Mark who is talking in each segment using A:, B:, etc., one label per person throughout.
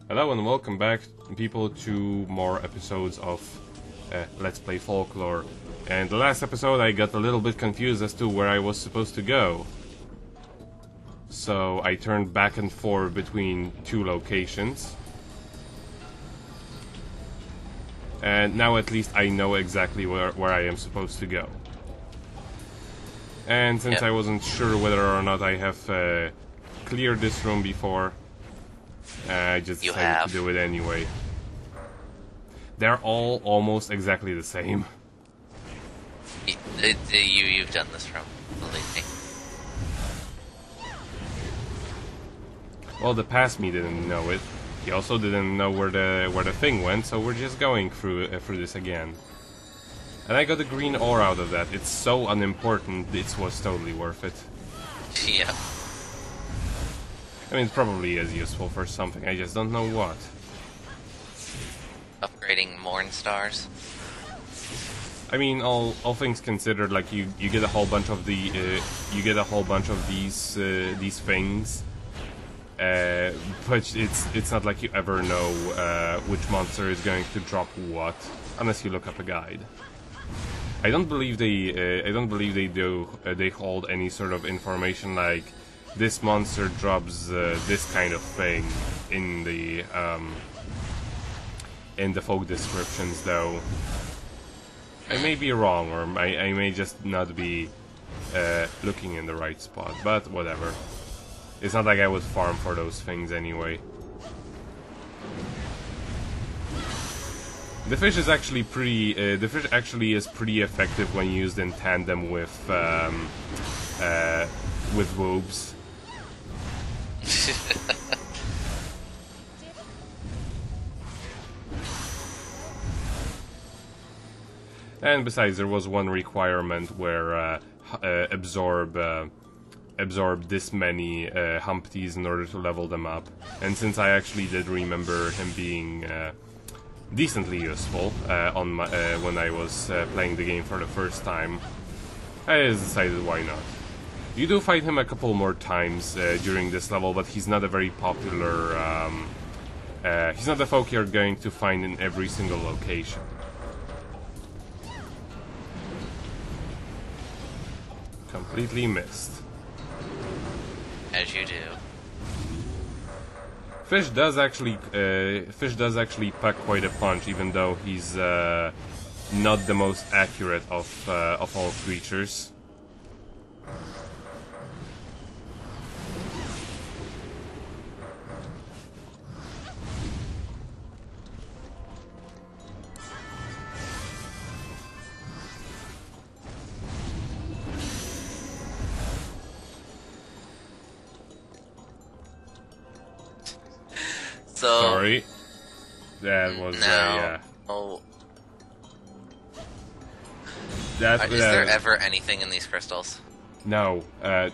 A: Hello and welcome back, people, to more episodes of Let's Play Folklore. And the last episode I got a little bit confused as to where I was supposed to go. So I turned back and forth between two locations. And now at least I know exactly where I am supposed to go. And since I wasn't sure whether or not I have cleared this room before, I just decided to do it anyway. They're all almost exactly the same.
B: You've done this room, believe me.
A: Well, the past me didn't know it. He also didn't know where the thing went, so we're just going through this again. And I got a green ore out of that. It's so unimportant, it was totally worth it.
B: Yeah.
A: I mean, it probably is useful for something, I just don't know what.
B: Upgrading Morn stars.
A: I mean, all things considered, like you get a whole bunch of these things, but it's not like you ever know which monster is going to drop what, unless you look up a guide. I don't believe they hold any sort of information like this monster drops this kind of thing in the folk descriptions, though. I may be wrong, or I may just not be looking in the right spot, but whatever. It's not like I would farm for those things anyway. The fish is actually pretty. The fish actually is pretty effective when used in tandem with woobs. And besides, there was one requirement where absorb this many Humpties in order to level them up. And since I actually did remember him being decently useful when I was playing the game for the first time, I just decided why not. You do fight him a couple more times during this level, but he's not a very popular. He's not a folk you're going to find in every single location. Completely missed.
B: As you do.
A: Fish does actually pack quite a punch, even though he's not the most accurate of all creatures.
B: So,
A: sorry, that was yeah.
B: Oh. Is
A: That
B: there ever anything in these crystals?
A: No,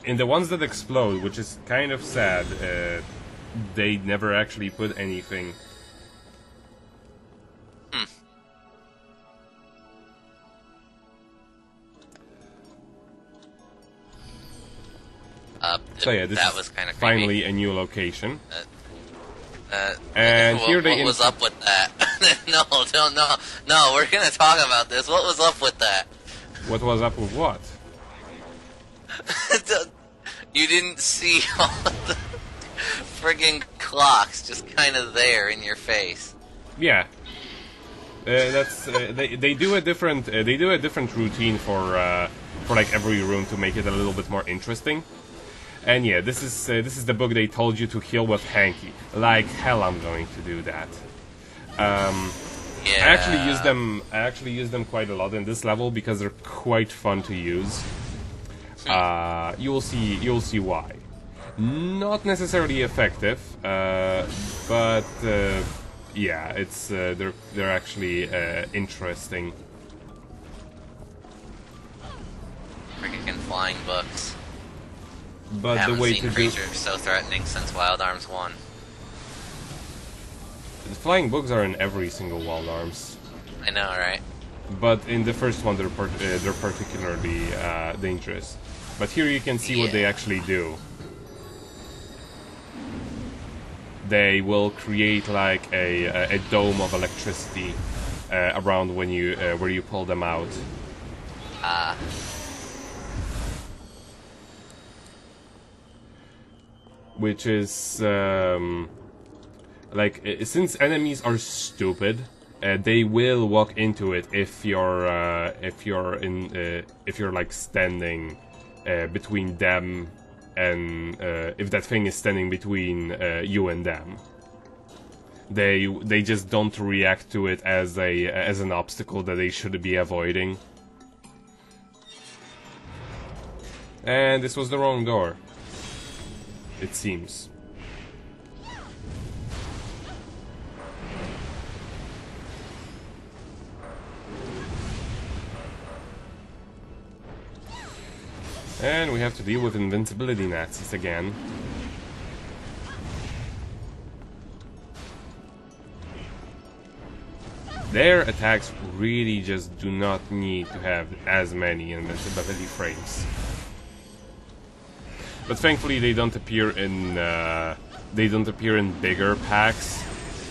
A: in the ones that explode, which is kind of sad, they never actually put anything. So yeah, this
B: that
A: is
B: was kind of
A: finally a new location.
B: And
A: here they
B: what was up with that? No, we're gonna talk about this. What was up with that?
A: What was up with what?
B: You didn't see all the friggin' clocks just kind of there in your face.
A: Yeah, that's they do a different routine for like every room to make it a little bit more interesting. And yeah, this is the book they told you to heal with Hanky. Like hell, I'm going to do that.
B: Yeah.
A: I actually use them quite a lot in this level because they're quite fun to use. You'll see why. Not necessarily effective, but yeah, it's they're actually interesting.
B: Freaking flying books.
A: But
B: haven't
A: the way
B: seen
A: to do
B: creatures so threatening since Wild Arms 1.
A: the flying bugs are in every single Wild Arms.
B: I know, right?
A: But in the first one, they're particularly dangerous. But here you can see what they actually do. they will create like a dome of electricity around when you where you pull them out.
B: Ah.
A: Which is like since enemies are stupid, they will walk into it if you're like standing between them, and if that thing is standing between you and them. They just don't react to it as an obstacle that they should be avoiding. And this was the wrong door, it seems. And we have to deal with invincibility Nazis again. Their attacks really just do not need to have as many invincibility frames. But thankfully they don't appear in bigger packs,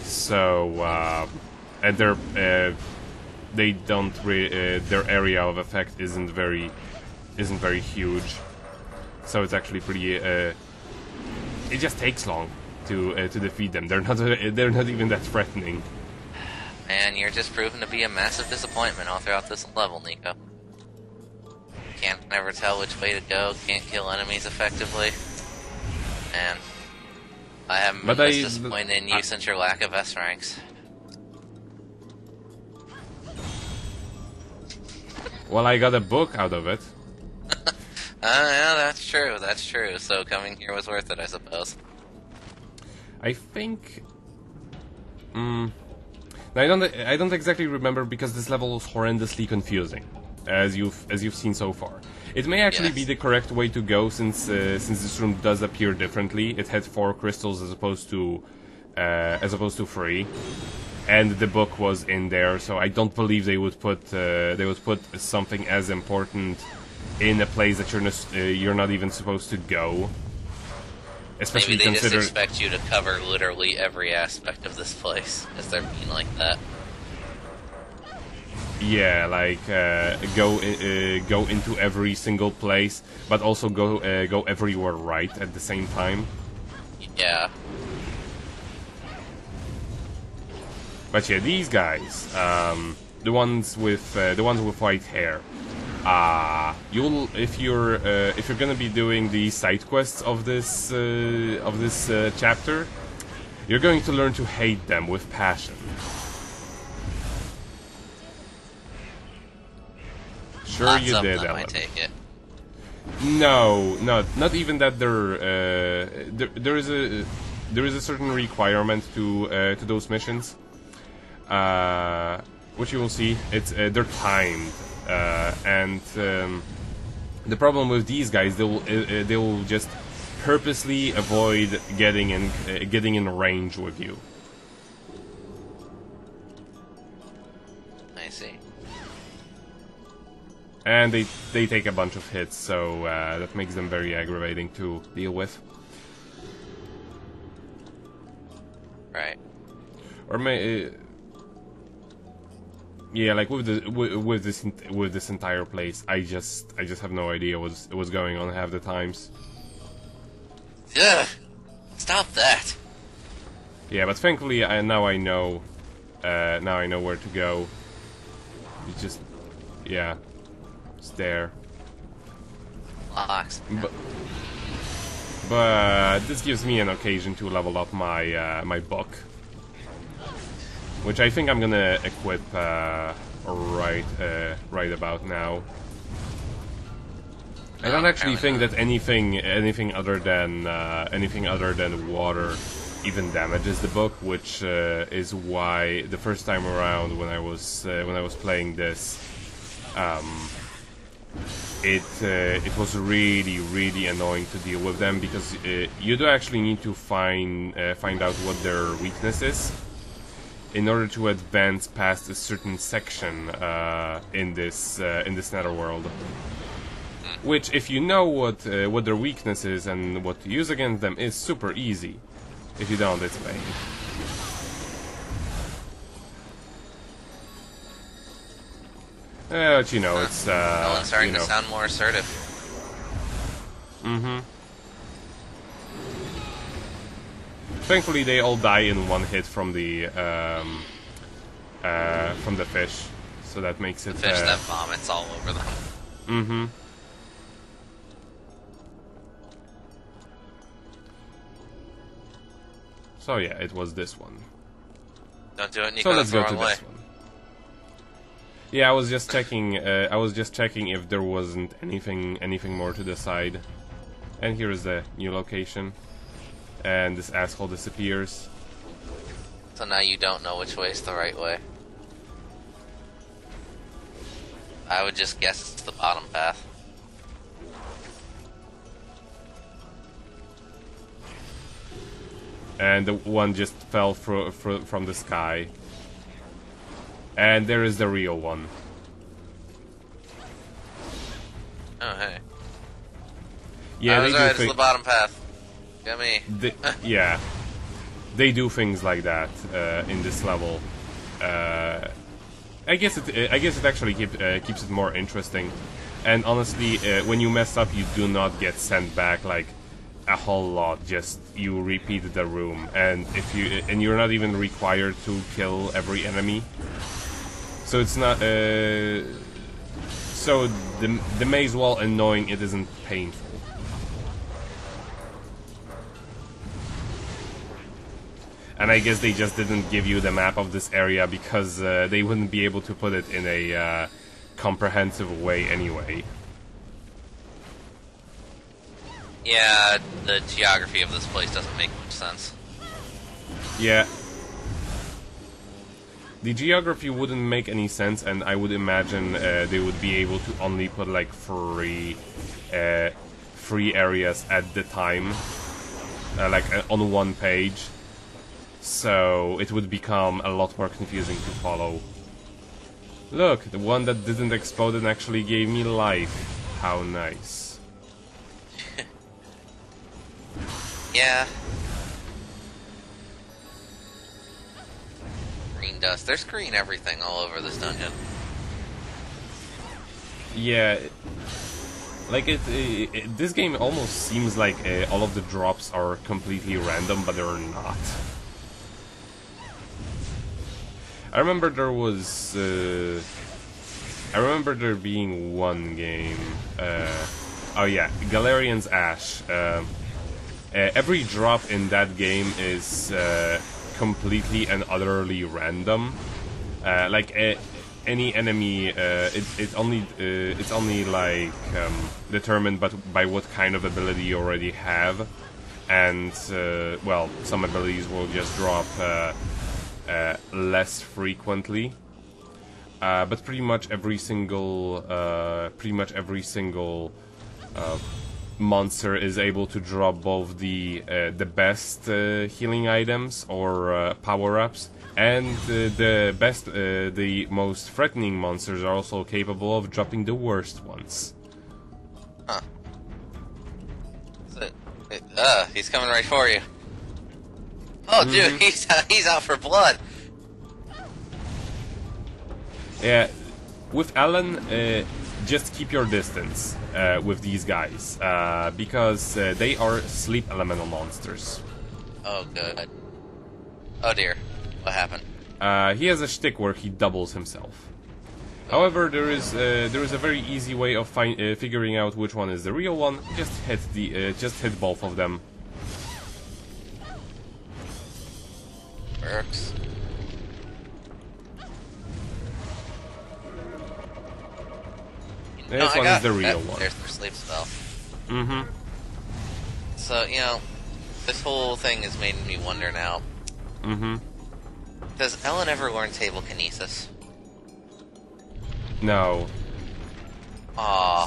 A: so and their area of effect isn't very huge, so it's actually pretty. It just takes long to defeat them. They're not even that threatening.
B: Man, you're just proven to be a massive disappointment all throughout this level, Nico. Can't never tell which way to go, can't kill enemies effectively. And I haven't been this disappointed in you since your lack of S ranks.
A: Well, I got a book out of it.
B: Yeah, that's true, that's true. So coming here was worth it, I suppose.
A: I think... I don't exactly remember, because this level was horrendously confusing, as you've seen so far. It may actually be the correct way to go, since this room does appear differently. It had 4 crystals as opposed to 3, and the book was in there. So I don't believe they would put something as important in a place that you're not even supposed to go. Especially
B: maybe they just expect you to cover literally every aspect of this place, as they're being like that.
A: Yeah, like go into every single place, but also go everywhere right at the same time.
B: Yeah.
A: But yeah, these guys, the ones with white hair. If you're gonna be doing the side quests of this chapter, you're going to learn to hate them with passion. Sure,
B: Lots
A: you
B: of
A: did,
B: them,
A: Ellen.
B: I take it.
A: No, not even that. There is a certain requirement to those missions, which you will see. They're timed. And the problem with these guys, they will just purposely avoid getting in range with you.
B: I see.
A: And they take a bunch of hits, so that makes them very aggravating to deal with.
B: Right.
A: Or yeah, like with this entire place, I just have no idea what's going on half the times.
B: Ugh! Stop that!
A: Yeah, but thankfully now I know where to go. It's just, yeah, it's there.
B: Locks.
A: But this gives me an occasion to level up my my book, which I think I'm gonna equip right about now. I don't actually think that anything other than water even damages the book, which is why the first time around when I was playing this, it was really annoying to deal with them, because you do actually need to find out what their weakness is in order to advance past a certain section in this netherworld. Which, if you know what their weakness is and what to use against them, is super easy. If you don't, it's pain. But you know, it's
B: Ellen's starting
A: you know.
B: to sound more assertive.
A: Mm-hmm. Thankfully, they all die in one hit from the fish, so that makes it.
B: The fish that vomits all over them.
A: Mm-hmm. So yeah, it was this one.
B: Don't do it, Nico.
A: So let's go to
B: way.
A: this one. Yeah, I was just checking. I was just checking if there wasn't anything more to the side. And here is the new location. And this asshole disappears.
B: So now you don't know which way is the right way. I would just guess it's the bottom path.
A: And the one just fell from the sky. And there is the real one.
B: Oh, hey.
A: Yeah,
B: I was
A: they
B: right,
A: do
B: it's the bottom path. Get me.
A: Yeah, they do things like that in this level. I guess it actually keeps it more interesting. And honestly, when you mess up, you do not get sent back like a whole lot. Just you repeat the room, and you're not even required to kill every enemy. So it's not. So the maze, while annoying, it isn't painful. And I guess they just didn't give you the map of this area because they wouldn't be able to put it in a comprehensive way anyway.
B: Yeah, the geography of this place doesn't make much sense.
A: Yeah. The geography wouldn't make any sense, and I would imagine they would be able to only put like three areas at the time, on one page. So it would become a lot more confusing to follow. Look, the one that didn't explode and actually gave me life. How nice.
B: Yeah. Green dust. There's green everything all over this dungeon.
A: Yeah. Like this game almost seems like all of the drops are completely random, but they're not. I remember there was. I remember there being one game. Oh yeah, Galarian's Ash. Every drop in that game is completely and utterly random. Any enemy, it's only like determined by what kind of ability you already have, and well, some abilities will just drop less frequently, but pretty much every single monster is able to drop both the best healing items or power-ups, and the most threatening monsters are also capable of dropping the worst ones.
B: Huh. He's coming right for you. Oh, dude, he's out for blood.
A: Yeah, with Alan, just keep your distance with these guys, because they are sleep elemental monsters.
B: Oh, good. Oh dear, what happened?
A: He has a shtick where he doubles himself. However, there is a very easy way of figuring out which one is the real one. Just hit both of them.
B: Works.
A: This one is the real one.
B: There's their sleep spell.
A: Mm-hmm.
B: So, this whole thing has made me wonder now.
A: Mm-hmm.
B: Does Ellen ever learn table kinesis?
A: No.
B: Aww.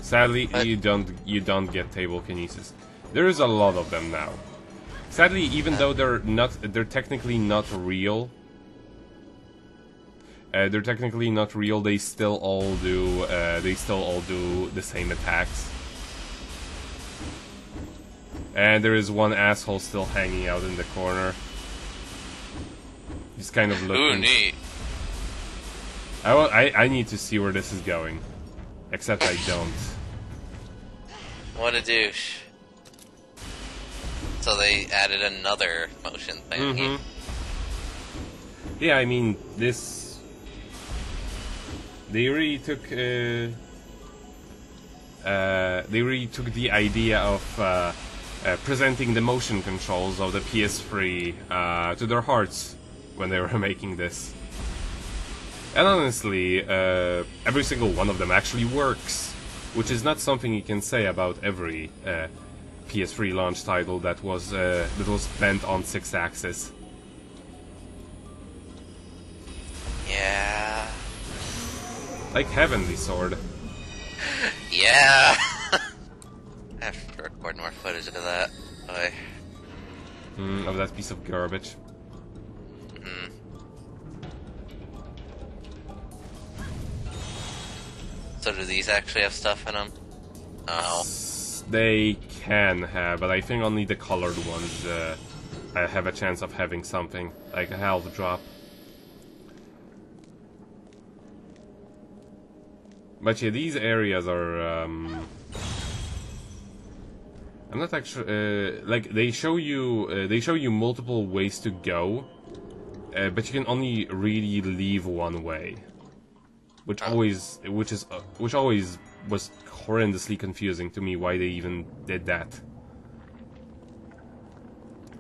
A: Sadly, you don't get table kinesis. There is a lot of them now. Sadly, even though they're technically not real. They still all do the same attacks. And there is one asshole still hanging out in the corner. He's kind of looking.
B: Ooh, neat.
A: I need to see where this is going. Except I don't.
B: What a douche. So they added another motion thing.
A: Yeah, I mean, this... They really took the idea of presenting the motion controls of the PS3 to their hearts when they were making this. And honestly, every single one of them actually works, which is not something you can say about every PS3 launch title that was bent on 6-axis.
B: Yeah.
A: Like Heavenly Sword.
B: Yeah. I have to record more footage of that. Boy.
A: Of that piece of garbage.
B: So do these actually have stuff in them? Oh.
A: They can have, but I think only the colored ones have a chance of having something, like a health drop. But yeah, these areas are... I'm not actually... like, they show you multiple ways to go, but you can only really leave one way. Which always was horrendously confusing to me why they even did that.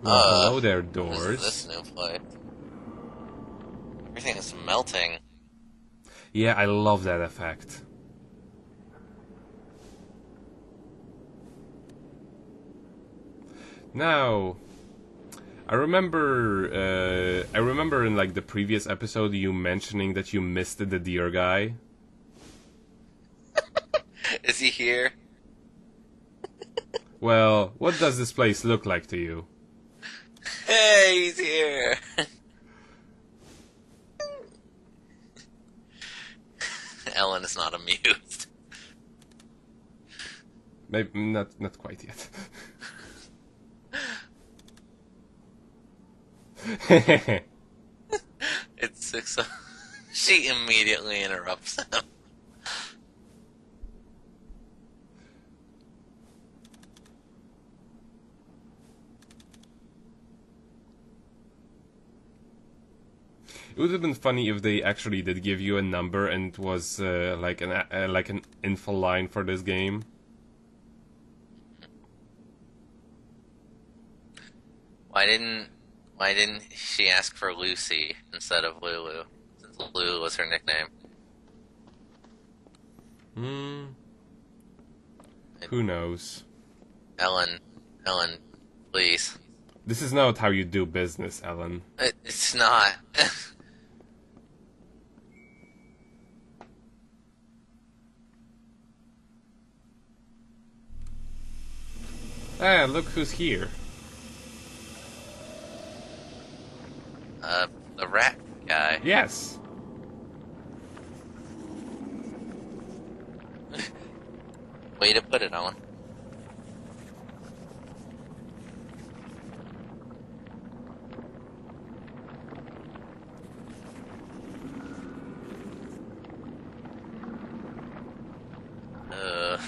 A: Well, hello there, doors.
B: What is this new place? Everything is melting.
A: Yeah, I love that effect. Now, I remember in like the previous episode you mentioning that you missed the deer guy.
B: Is he here?
A: Well, what does this place look like to you?
B: Hey, he's here! Ellen is not amused.
A: Maybe not quite yet.
B: It's 6. She immediately interrupts him.
A: It would have been funny if they actually did give you a number and it was like an info line for this game.
B: Why didn't she ask for Lucy instead of Lulu? Since Lulu was her nickname.
A: Who knows?
B: Ellen, please.
A: This is not how you do business, Ellen.
B: It's not.
A: Ah, look who's here.
B: The rat guy.
A: Yes.
B: Way to put it, Ellen. This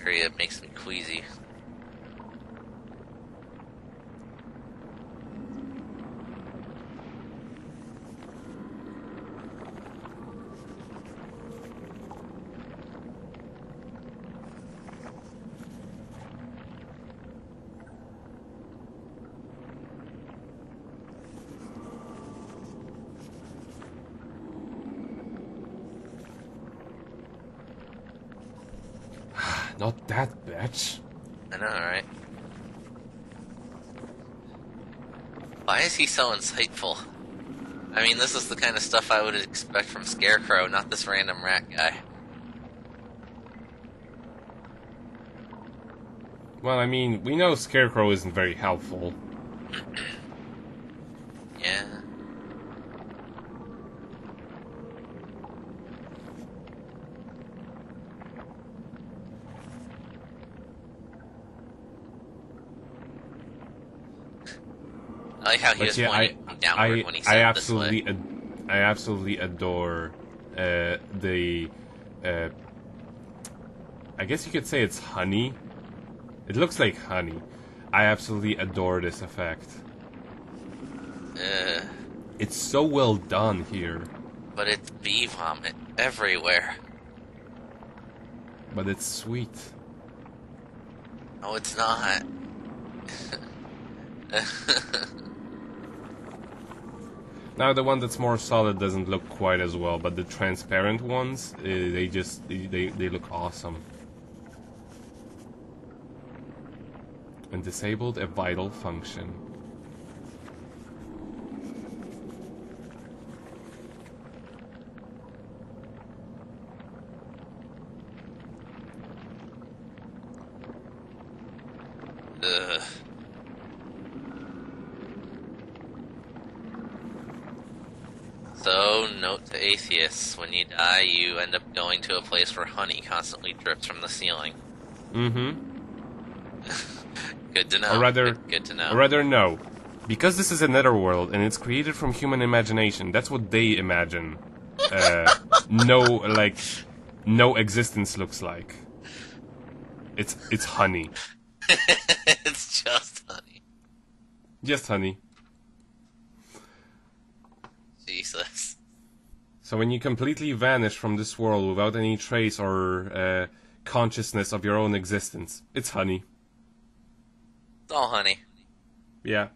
B: area makes me queasy.
A: Not that bitch.
B: I know, right? Why is he so insightful? I mean, this is the kind of stuff I would expect from Scarecrow, not this random rat guy.
A: Well, I mean, we know Scarecrow isn't very helpful.
B: Yeah. I like how he
A: But
B: was
A: yeah,
B: pointing downward when he said this way.
A: I absolutely adore the. I guess you could say it's honey. It looks like honey. I absolutely adore this effect. It's so well done here.
B: But it's bee vomit everywhere.
A: But it's sweet.
B: No, it's not.
A: Now the one that's more solid doesn't look quite as well, but the transparent ones, they look awesome. And disabled a vital function.
B: Ugh. So, note to atheists, when you die, you end up going to a place where honey constantly drips from the ceiling.
A: Mm-hmm.
B: Good to know.
A: Or rather,
B: good to know.
A: Or rather, no. Because this is a netherworld and it's created from human imagination, that's what they imagine. No existence looks like. It's honey.
B: It's just honey.
A: Just honey.
B: Jesus.
A: So when you completely vanish from this world without any trace or consciousness of your own existence, it's honey.
B: It's all honey.
A: Yeah.